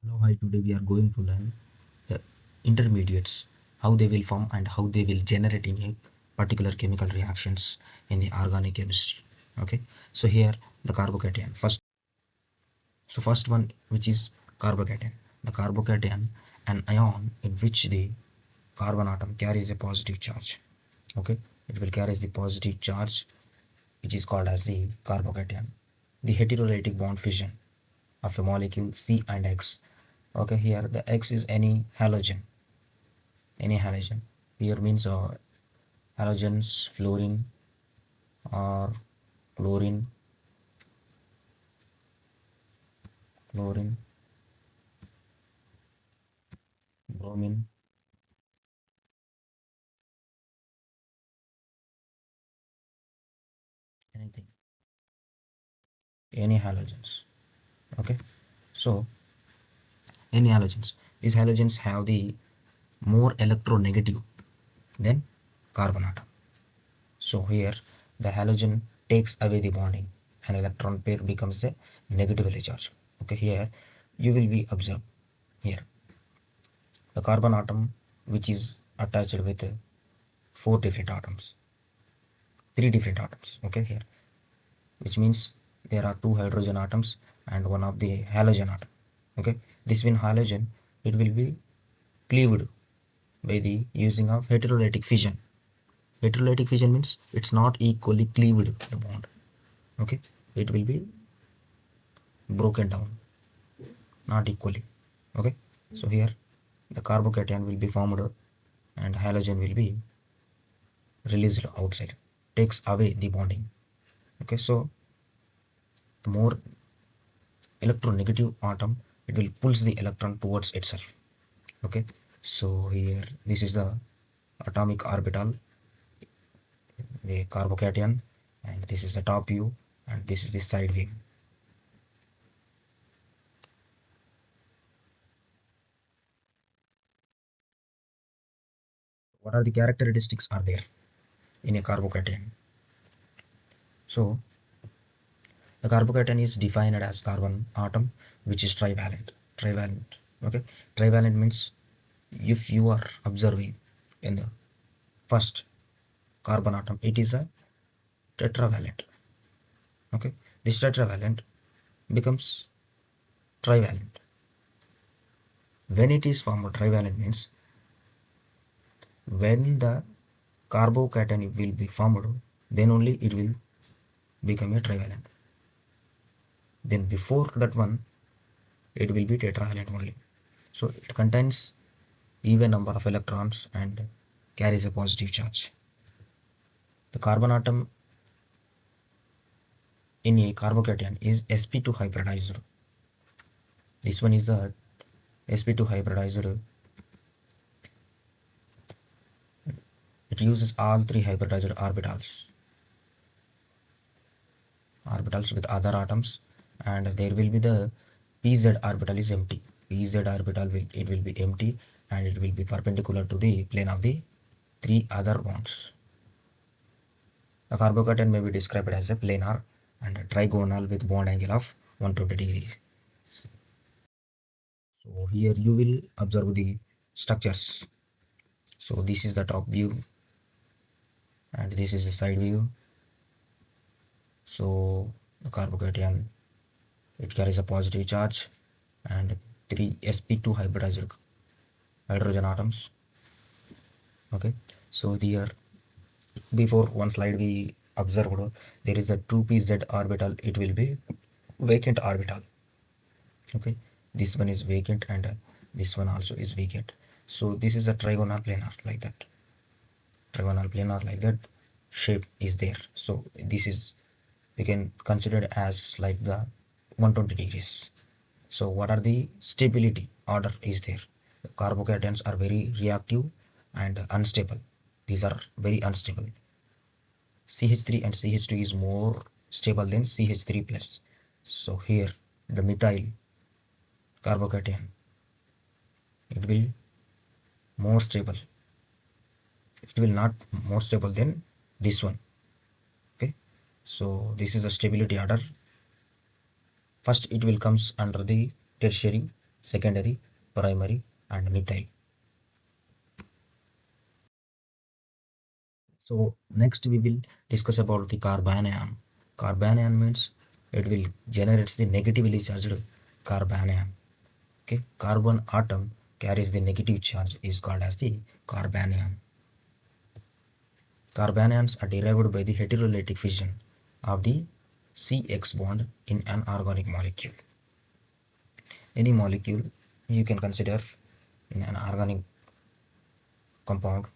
Hello, hi. Today we are going to learn the intermediates, how they will form and how they will generate in a particular chemical reactions in the organic chemistry. Okay, so here the carbocation. First one, which is carbocation. The carbocation, an ion in which the carbon atom carries a positive charge. Okay, it will carry the positive charge, which is called as the carbocation. The heterolytic bond fission of a molecule C and X. Okay, here the X is any halogen here means halogens, fluorine or chlorine, chlorine, bromine, anything, any halogens. Okay, so any halogens, these halogens have the more electronegative than carbon atom. So here the halogen takes away the bonding, an electron pair becomes a negatively charged. Okay, here you will be observed here the carbon atom which is attached with four different atoms, three different atoms. Okay, here, which means there are two hydrogen atoms and one of the halogen atom. Okay, this one halogen, it will be cleaved by the using of heterolytic fission. Heterolytic fission means it's not equally cleaved the bond. Okay, it will be broken down, not equally. Okay, so here the carbocation will be formed and halogen will be released outside, takes away the bonding. Okay, so the more electronegative atom, it will pulls the electron towards itself. Okay, so here this is the atomic orbital, the carbocation, and this is the top view and this is the side view. What are the characteristics are there in a carbocation? So the carbocation is defined as carbon atom which is trivalent. Okay, trivalent means if you are observing in the first carbon atom, it is a tetravalent. Okay, this tetravalent becomes trivalent. When it is formed trivalent means when the carbocation will be formed, then only it will become a trivalent. Then before that one, it will be tetravalent only. So it contains even number of electrons and carries a positive charge. The carbon atom in a carbocation is sp2 hybridized. This one is the sp2 hybridized. It uses all three hybridized orbitals with other atoms, and there will be the pz orbital is empty. Pz orbital will be empty and it will be perpendicular to the plane of the three other bonds. The carbocation may be described as a planar and a trigonal with bond angle of 120 degrees. So here you will observe the structures. So this is the top view and this is the side view. So the carbocation, it carries a positive charge and three sp2 hybridized hydrogen atoms. Okay, so here before one slide we observed there is a 2pz orbital, it will be vacant orbital. Okay, this one is vacant and this one also is vacant. So this is a trigonal planar like that, shape is there. So this is, we can consider it as like the 120 degrees. So what are the stability order is there? The carbocations are very reactive and unstable. These are very unstable. CH3 and CH2 is more stable than CH3 plus. So here the methyl carbocation, it will more stable. It will not more stable than this one. Okay, so this is a stability order. First it will comes under the tertiary, secondary, primary, and methyl. So next we will discuss about the carbanion. Carbanion means it will generates the negatively charged carbanion. Okay, carbon atom carries the negative charge is called as the carbanion. Carbanions are derived by the heterolytic fission of the CX bond in an organic molecule. Any molecule you can consider in an organic compound,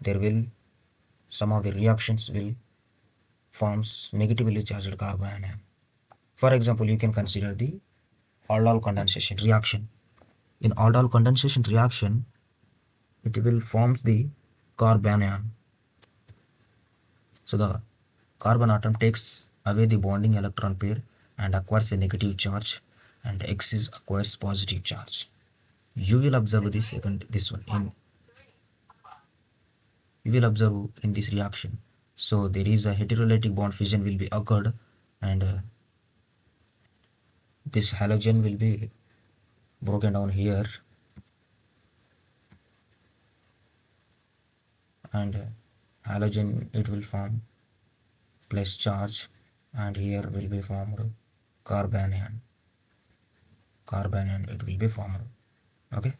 there will some of the reactions will forms negatively charged carbanion. For example, you can consider the aldol condensation reaction. In aldol condensation reaction, it will form the carbanion. So the carbon atom takes away the bonding electron pair and acquires a negative charge, and X is acquires positive charge. You will observe this one in you will observe in this reaction. So there is a heterolytic bond fission will be occurred, and this halogen will be broken down here, and halogen it will form plus charge, and here will be formed carbanion. Carbanion it will be formed. Okay,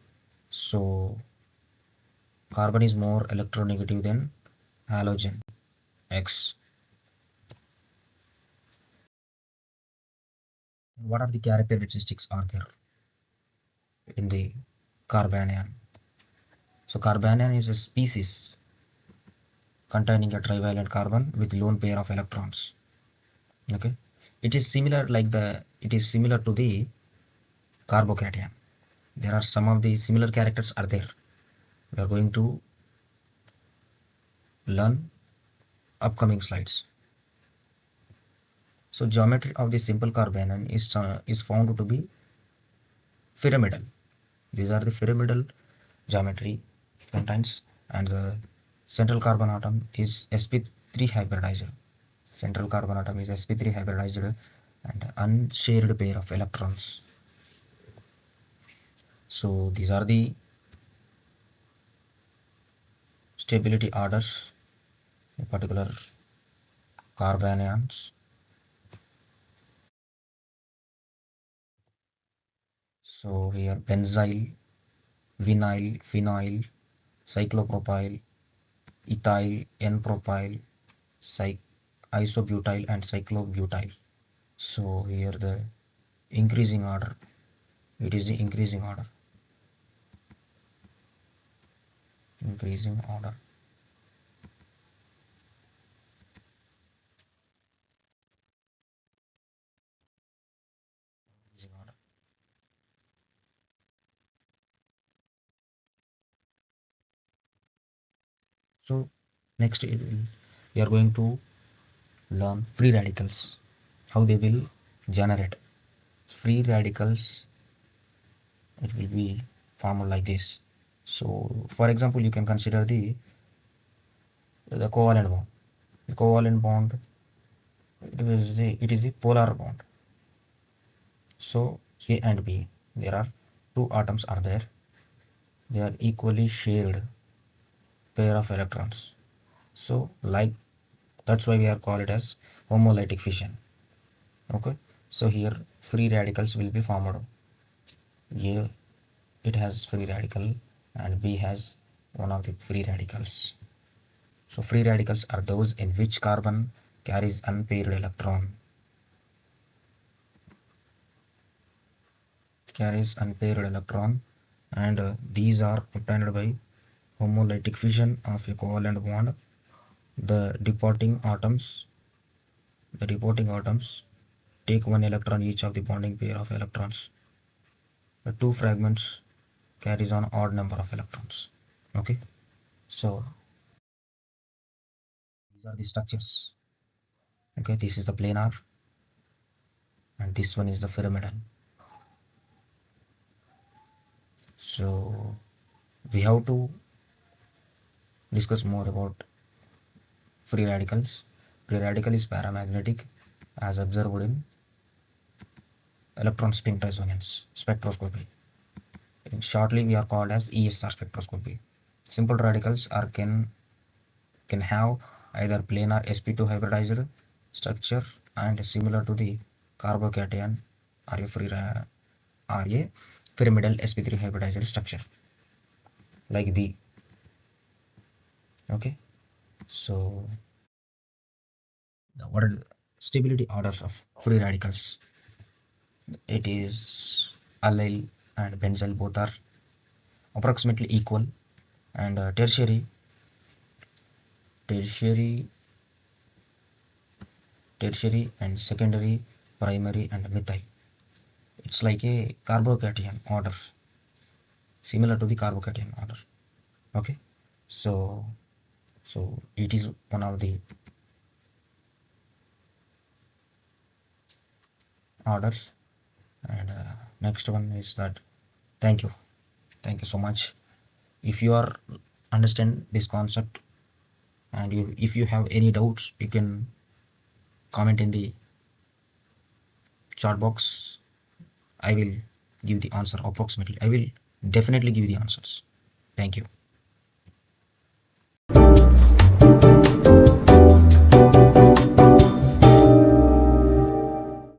so carbon is more electronegative than halogen X. What are the characteristics are there in the carbanion? So carbanion is a species containing a trivalent carbon with lone pair of electrons. Okay, it is similar to the carbocation. There are some of the similar characters are there. We are going to learn upcoming slides. So geometry of the simple carbanion is found to be pyramidal. These are the pyramidal geometry it contains, and the central carbon atom is sp3 hybridized. Central carbon atom is sp3 hybridized and unshared pair of electrons. So these are the stability orders in particular carbanions. So here benzyl, vinyl, phenyl, cyclopropyl, ethyl, n-propyl, isobutyl and cyclobutyl. So here the increasing order, it is the increasing order, increasing order. Increasing order. So next we are going to learn free radicals, how they will generate. Free radicals, it will be formed like this. So for example, you can consider the covalent bond. The covalent bond, it is the polar bond. So A and B, there are two atoms are there. They are equally shared pair of electrons. So like that's why we are call it as homolytic fission. Okay. So here free radicals will be formed. A it has free radical and B has one of the free radicals. So free radicals are those in which carbon carries unpaired electron. And these are obtained by homolytic fission of a covalent bond. The departing atoms take one electron each of the bonding pair of electrons. The two fragments carries an odd number of electrons. Okay, so these are the structures. Okay, this is the planar and this one is the pyramidal. So we have to discuss more about free radicals. Free radical is paramagnetic as observed in electron spin resonance spectroscopy. Shortly we are called as ESR spectroscopy. Simple radicals are can have either plain or sp2 hybridized structure and similar to the carbocation or a pyramidal sp3 hybridized structure like the. Okay, so what are the stability orders of free radicals? It is allyl and benzyl both are approximately equal, and tertiary tertiary and secondary, primary and methyl. It's like a carbocation order, similar to the carbocation order. Okay, so it is one of the orders. And next one is that. Thank you, thank you so much. If you are understand this concept, and if you have any doubts, you can comment in the chat box. I will give the answer approximately. I will definitely give the answers. Thank you.